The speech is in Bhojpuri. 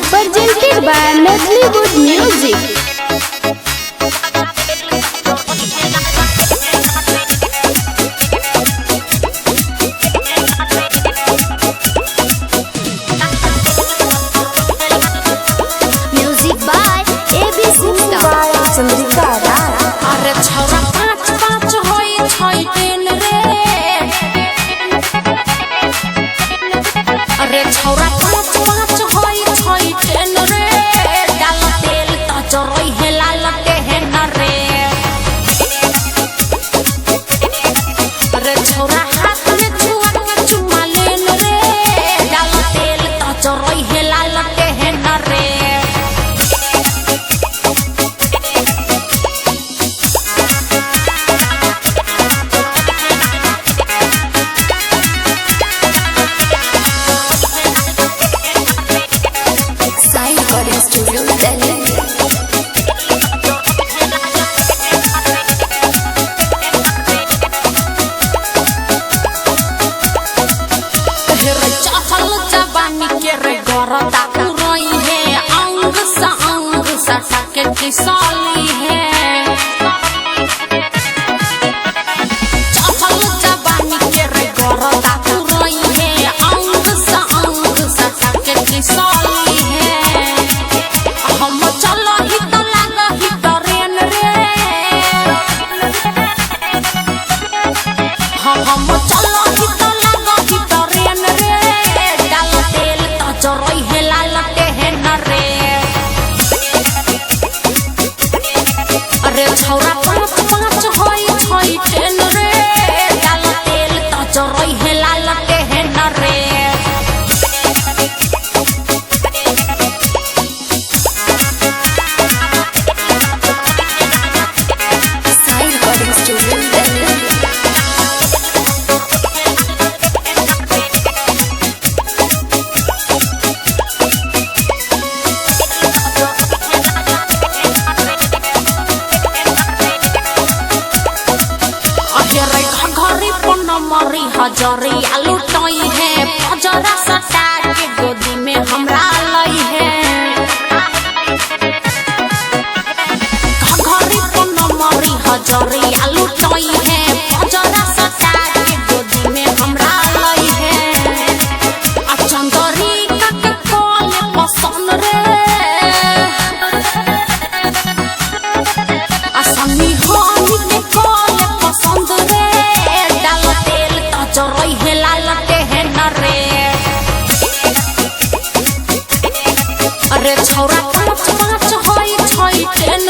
presented by Natalie Music. साली है चहल जवानी के रे गरदा पुरई है अंग सा के साली है हम चल ही तो लाग ही ट्रेन रे हम चल ही तो लाग ही ट्रेन रे डाल तेल तो जरई है लाल ते है न रे छौरा पाँच पाँच होई छई ट्रेन रे डाल तेल तो जरई है लाल ते है न रे साई रिकॉर्डिंग स्टूडियो मरी हजरी आलू टोई है पजरा सटा के गोदी में हमरा लई है घघरी पन मरी हजरी आलू टोई है पजरा सटा के गोदी में हमरा लई है आ चंदरी का के कोले पसंद रे आ सनी होनी के कोले पसंद रे जरई है लाल ते है न रे अरे छौरा पाँच पाँच होई छई ट्रेन